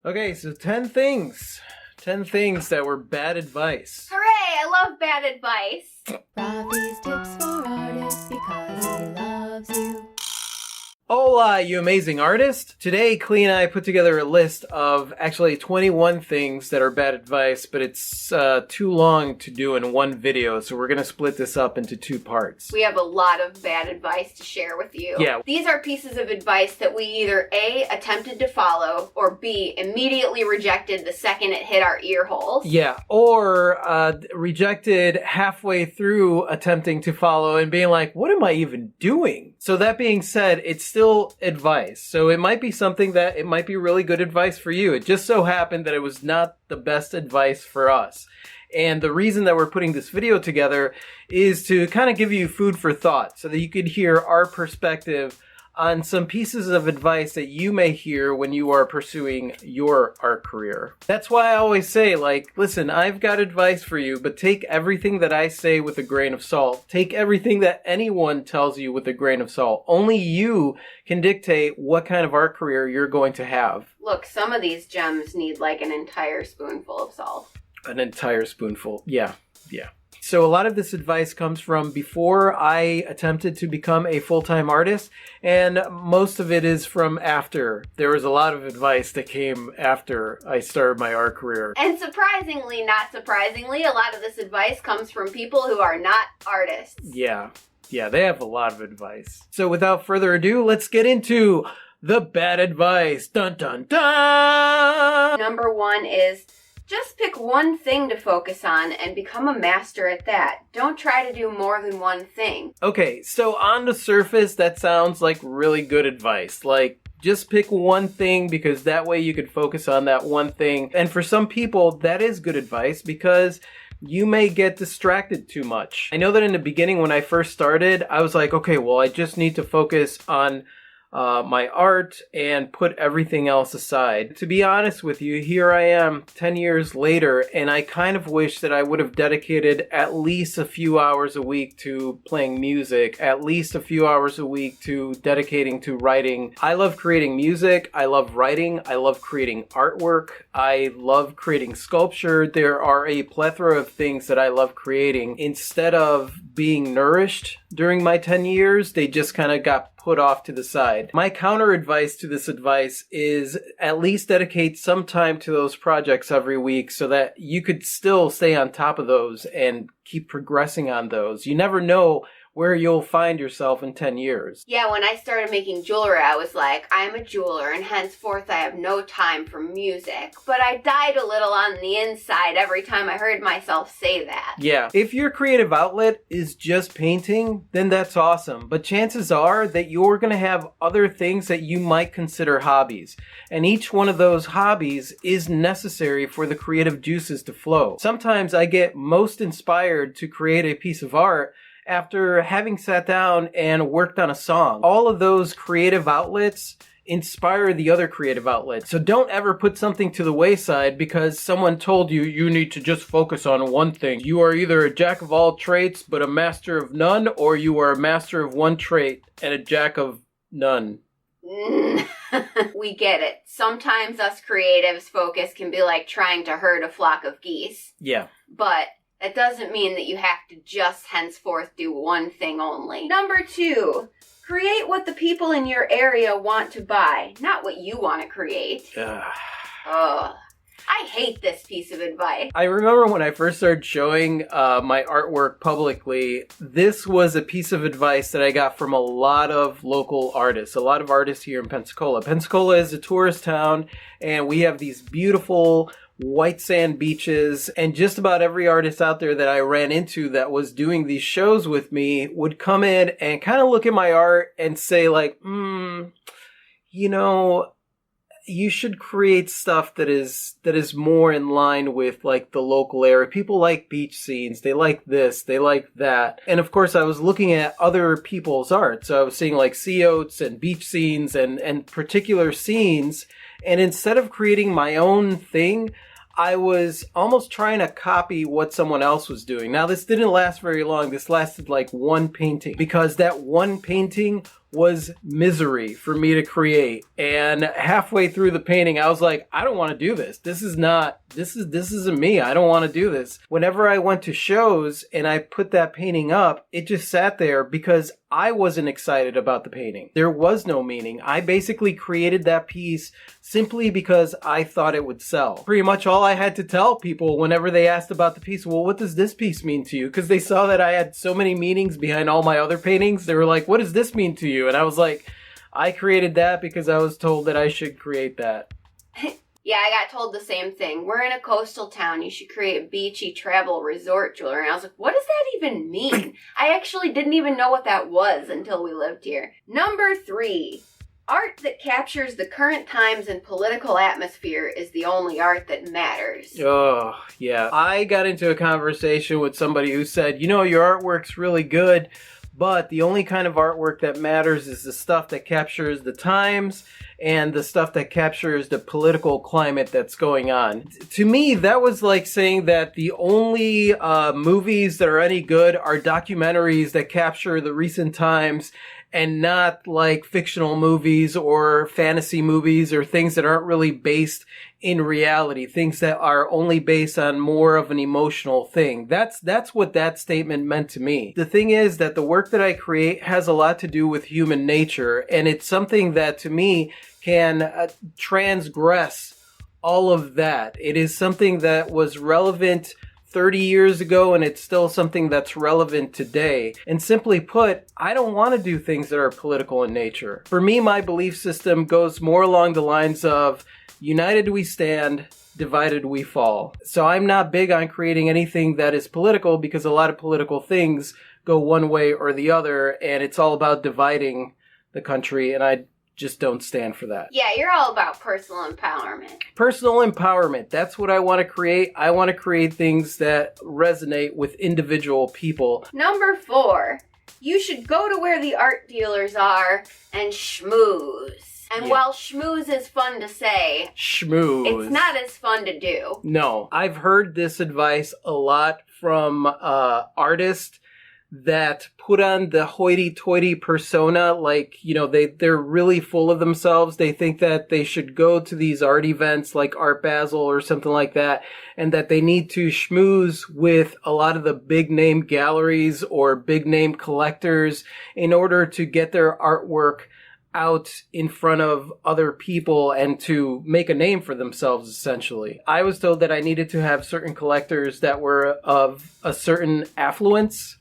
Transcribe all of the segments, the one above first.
Okay, so 10 things. 10 things that were bad advice. Hooray! I love bad advice. Ravi's tips for artists because he loves you. Hola, you amazing artist! Today, Clee and I put together a list of actually 21 things that are bad advice, but it's too long to do in one video, so we're gonna split this up into 2 parts. We have a lot of bad advice to share with you. Yeah. These are pieces of advice that we either A, attempted to follow, or B, immediately rejected the second it hit our ear holes. Yeah, or rejected halfway through attempting to follow and being like, what am I even doing? So that being said, it's still advice. So it might be something that it might be really good advice for you. It just so happened that it was not the best advice for us. And the reason that we're putting this video together is to kind of give you food for thought so that you could hear our perspective on some pieces of advice that you may hear when you are pursuing your art career. That's why I always say, like, listen, I've got advice for you, but take everything that I say with a grain of salt. Take everything that anyone tells you with a grain of salt. Only you can dictate what kind of art career you're going to have. Look, some of these gems need like an entire spoonful of salt. An entire spoonful. Yeah. So a lot of this advice comes from before I attempted to become a full-time artist, and most of it is from after. There was a lot of advice that came after I started my art career. And surprisingly, not surprisingly, a lot of this advice comes from people who are not artists. Yeah, they have a lot of advice. So without further ado, let's get into the bad advice. Dun dun dun! Number 1 is just pick one thing to focus on and become a master at that. Don't try to do more than one thing. Okay, so on the surface, that sounds like really good advice. Like, just pick one thing because that way you could focus on that one thing. And for some people, that is good advice because you may get distracted too much. I know that in the beginning when I first started, I was like, okay, well, I just need to focus on my art and put everything else aside. To be honest with you, here I am 10 years later, and I kind of wish that I would have dedicated at least a few hours a week to playing music, at least a few hours a week to dedicating to writing. I love creating music, I love writing, I love creating artwork, I love creating sculpture. There are a plethora of things that I love creating. Instead of being nourished during my 10 years, they just kind of got put off to the side. My counter advice to this advice is at least dedicate some time to those projects every week so that you could still stay on top of those and keep progressing on those. You never know where you'll find yourself in 10 years. Yeah, when I started making jewelry, I was like, I'm a jeweler, and henceforth I have no time for music. But I died a little on the inside every time I heard myself say that. Yeah, if your creative outlet is just painting, then that's awesome. But chances are that you're going to have other things that you might consider hobbies. And each one of those hobbies is necessary for the creative juices to flow. Sometimes I get most inspired to create a piece of art after having sat down and worked on a song. All of those creative outlets inspire the other creative outlets. So don't ever put something to the wayside because someone told you you need to just focus on one thing. You are either a jack of all traits but a master of none, or you are a master of one trait and a jack of none. We get it. Sometimes us creatives' focus can be like trying to herd a flock of geese. Yeah. But that doesn't mean that you have to just henceforth do one thing only. Number 2, create what the people in your area want to buy, not what you want to create. Ugh. I hate this piece of advice. I remember when I first started showing my artwork publicly, this was a piece of advice that I got from a lot of local artists, a lot of artists here in Pensacola. Pensacola is a tourist town, and we have these beautiful white sand beaches, and just about every artist out there that I ran into that was doing these shows with me would come in and kind of look at my art and say like, you know, you should create stuff that is more in line with like the local area. People like beach scenes. They like this. They like that. And of course, I was looking at other people's art. So I was seeing like sea oats and beach scenes and particular scenes. And instead of creating my own thing, I was almost trying to copy what someone else was doing. Now, this didn't last very long. This lasted like one painting because that one painting was misery for me to create. And halfway through the painting, I was like, I don't want to do this. This isn't me. I don't want to do this. Whenever I went to shows and I put that painting up, it just sat there because I wasn't excited about the painting. There was no meaning. I basically created that piece simply because I thought it would sell. Pretty much all I had to tell people whenever they asked about the piece, well, what does this piece mean to you? Because they saw that I had so many meanings behind all my other paintings. They were like, what does this mean to you? And I was like, I created that because I was told that I should create that. Yeah, I got told the same thing. We're in a coastal town. You should create beachy travel resort jewelry. And I was like, what does that even mean? I actually didn't even know what that was until we lived here. Number 3. Art that captures the current times and political atmosphere is the only art that matters. Oh, yeah. I got into a conversation with somebody who said, you know, your artwork's really good, but the only kind of artwork that matters is the stuff that captures the times and the stuff that captures the political climate that's going on. To me, that was like saying that the only movies that are any good are documentaries that capture the recent times and not like fictional movies or fantasy movies or things that aren't really based in reality, things that are only based on more of an emotional thing. That's what that statement meant to me. The thing is that the work that I create has a lot to do with human nature, and it's something that to me can transgress all of that. It is something that was relevant 30 years ago, and it's still something that's relevant today. And simply put, I don't want to do things that are political in nature. For me, my belief system goes more along the lines of united we stand, divided we fall. So I'm not big on creating anything that is political because a lot of political things go one way or the other, and it's all about dividing the country, and I just don't stand for that. Yeah, you're all about personal empowerment. Personal empowerment. That's what I want to create. I want to create things that resonate with individual people. Number 4, you should go to where the art dealers are and schmooze. And while schmooze is fun to say, schmooze, it's not as fun to do. No. I've heard this advice a lot from artists that put on the hoity-toity persona, like, you know, they're really full of themselves. They think that they should go to these art events like Art Basel or something like that, and that they need to schmooze with a lot of the big-name galleries or big-name collectors in order to get their artwork out in front of other people and to make a name for themselves, essentially. I was told that I needed to have certain collectors that were of a certain affluence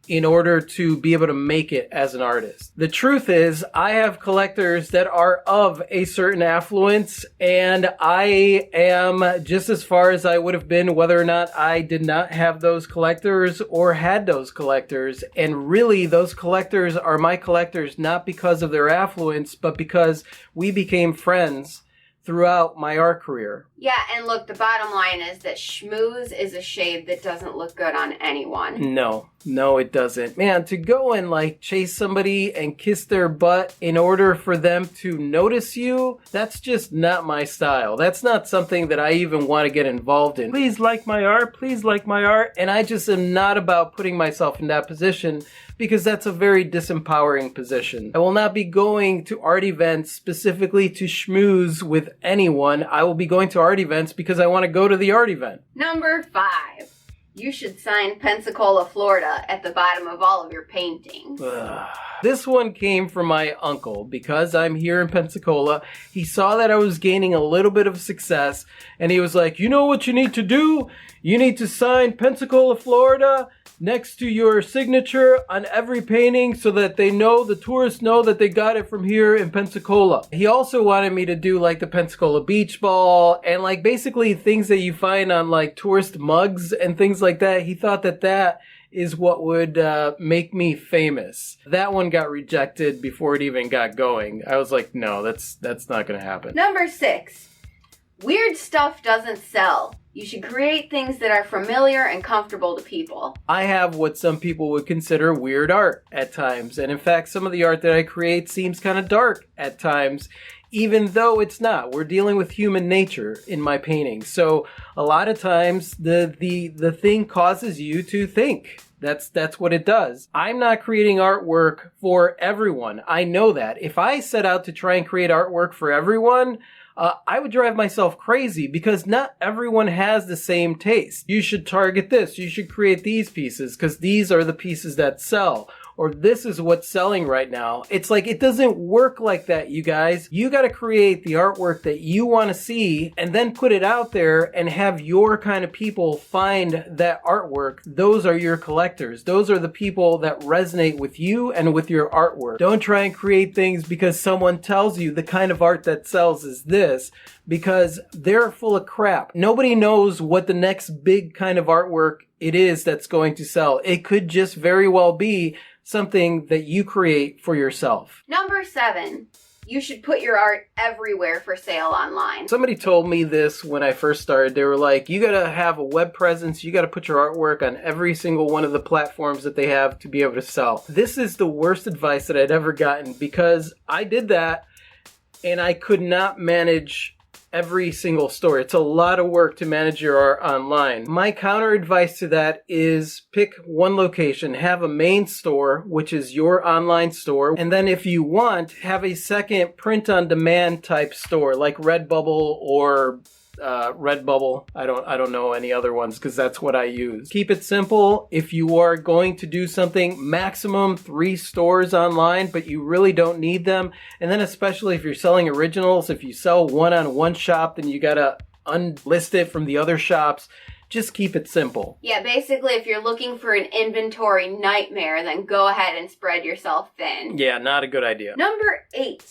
in order to be able to make it as an artist. The truth is, I have collectors that are of a certain affluence, and I am just as far as I would have been whether or not I did not have those collectors or had those collectors. And really, those collectors are my collectors not because of their affluence, but because we became friends throughout my art career. Yeah, and look, the bottom line is that schmooze is a shade that doesn't look good on anyone. No, it doesn't. Man, to go and like chase somebody and kiss their butt in order for them to notice you, that's just not my style. That's not something that I even want to get involved in. Please like my art, please like my art. And I just am not about putting myself in that position because that's a very disempowering position. I will not be going to art events specifically to schmooze with anyone. I will be going to art events because I want to go to the art event. Number 5. You should sign Pensacola, Florida at the bottom of all of your paintings. This one came from my uncle because I'm here in Pensacola. He saw that I was gaining a little bit of success and he was like, you know what you need to do? You need to sign Pensacola, Florida next to your signature on every painting so that they know, the tourists know that they got it from here in Pensacola. He also wanted me to do like the Pensacola Beach Ball and like basically things that you find on like tourist mugs and things like that. He thought that that is what would make me famous. That one got rejected before it even got going. I was like, no, that's not gonna happen. Number 6. Weird stuff doesn't sell. You should create things that are familiar and comfortable to people. I have what some people would consider weird art at times. And in fact, some of the art that I create seems kind of dark at times, even though it's not. We're dealing with human nature in my paintings. So a lot of times the thing causes you to think. That's what it does. I'm not creating artwork for everyone. I know that. If I set out to try and create artwork for everyone, I would drive myself crazy because not everyone has the same taste. You should target this. You should create these pieces because these are the pieces that sell. Or this is what's selling right now. It's like, it doesn't work like that, you guys. You got to create the artwork that you want to see and then put it out there and have your kind of people find that artwork. Those are your collectors. Those are the people that resonate with you and with your artwork. Don't try and create things because someone tells you the kind of art that sells is this, because they're full of crap. Nobody knows what the next big kind of artwork it is that's going to sell. It could just very well be something that you create for yourself. Number 7, you should put your art everywhere for sale online. Somebody told me this when I first started. They were like, you gotta have a web presence. You gotta put your artwork on every single one of the platforms that they have to be able to sell. This is the worst advice that I'd ever gotten because I did that and I could not manage every single store. It's a lot of work to manage your art online. My counter advice to that is pick one location, have a main store, which is your online store, and then if you want, have a second print on demand type store like Redbubble or Redbubble. I don't know any other ones because that's what I use. Keep it simple. If you are going to do something, maximum 3 stores online, but you really don't need them. And then especially if you're selling originals, if you sell one on one shop, then you gotta unlist it from the other shops. Just keep it simple. Yeah, basically if you're looking for an inventory nightmare, then go ahead and spread yourself thin. Yeah, not a good idea. Number 8.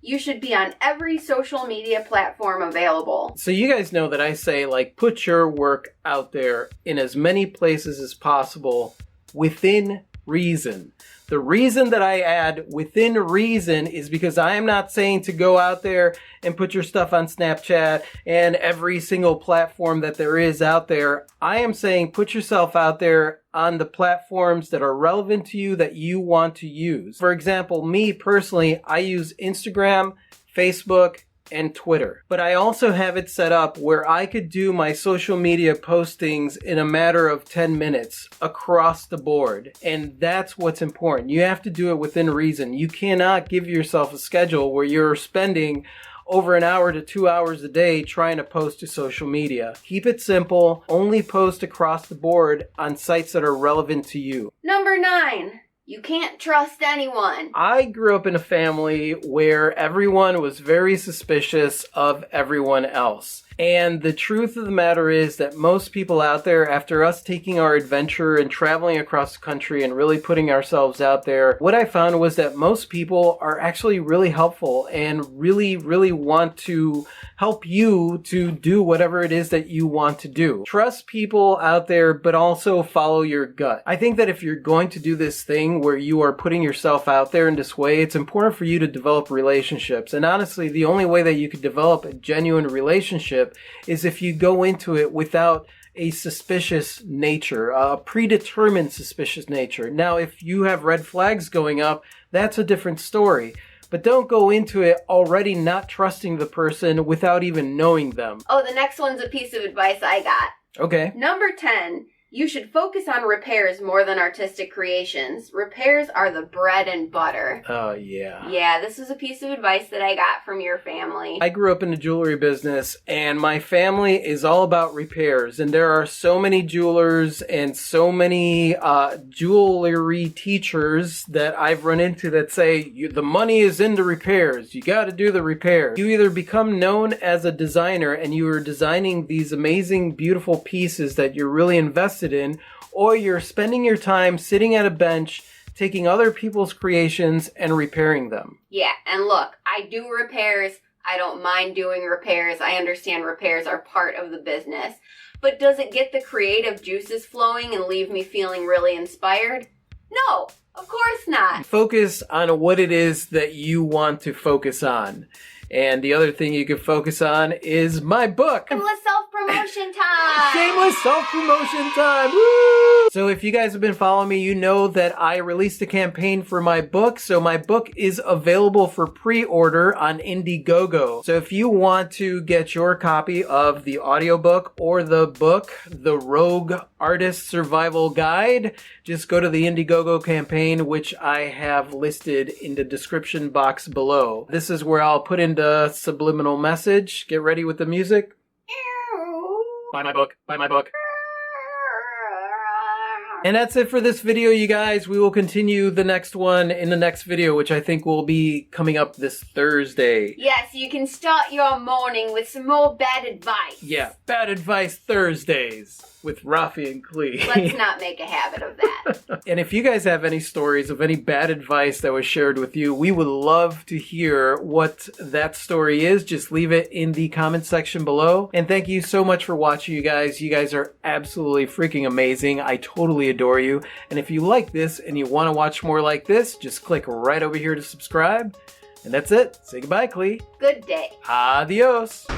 You should be on every social media platform available. So you guys know that I say, like, put your work out there in as many places as possible within reason. The reason that I add within reason is because I am not saying to go out there and put your stuff on Snapchat and every single platform that there is out there. I am saying put yourself out there on the platforms that are relevant to you that you want to use. For example, me personally, I use Instagram, Facebook, and Twitter. But I also have it set up where I could do my social media postings in a matter of 10 minutes across the board. And that's what's important. You have to do it within reason. You cannot give yourself a schedule where you're spending over an hour to 2 hours a day trying to post to social media. Keep it simple. Only post across the board on sites that are relevant to you. Number 9. You can't trust anyone. I grew up in a family where everyone was very suspicious of everyone else. And the truth of the matter is that most people out there, after us taking our adventure and traveling across the country and really putting ourselves out there, what I found was that most people are actually really helpful and really, really want to help you to do whatever it is that you want to do. Trust people out there, but also follow your gut. I think that if you're going to do this thing where you are putting yourself out there in this way, it's important for you to develop relationships. And honestly, the only way that you could develop a genuine relationship is if you go into it without a suspicious nature, a predetermined suspicious nature. Now, if you have red flags going up, that's a different story. But don't go into it already not trusting the person without even knowing them. Oh, the next one's a piece of advice I got. Okay. Number 10. You should focus on repairs more than artistic creations. Repairs are the bread and butter. Oh, yeah. Yeah, this was a piece of advice that I got from your family. I grew up in the jewelry business, and my family is all about repairs. And there are so many jewelers and so many jewelry teachers that I've run into that say, the money is in the repairs. You got to do the repairs. You either become known as a designer and you are designing these amazing, beautiful pieces that you're really invested in, or you're spending your time sitting at a bench taking other people's creations and repairing them. Yeah, and look, I do repairs. I don't mind doing repairs. I understand repairs are part of the business. But does it get the creative juices flowing and leave me feeling really inspired? No, of course not. Focus on what it is that you want to focus on. And the other thing you can focus on is my book. Endless self-promotion. Self-promotion time! Shameless self-promotion time! Woo! So if you guys have been following me, you know that I released a campaign for my book. So my book is available for pre-order on Indiegogo. So if you want to get your copy of the audiobook or the book, The Rogue Artist Survival Guide, just go to the Indiegogo campaign, which I have listed in the description box below. This is where I'll put in the subliminal message. Get ready with the music. Buy my book. Buy my book. And that's it for this video, you guys. We will continue the next one in the next video, which I think will be coming up this Thursday. Yes, you can start your morning with some more bad advice. Yeah, Bad Advice Thursdays with Rafi and Klee. Let's not make a habit of that. And if you guys have any stories of any bad advice that was shared with you, we would love to hear what that story is. Just leave it in the comment section below. And thank you so much for watching, you guys. You guys are absolutely freaking amazing. I totally adore you. And if you like this and you want to watch more like this, just click right over here to subscribe. And that's it. Say goodbye, Klee. Good day. Adios.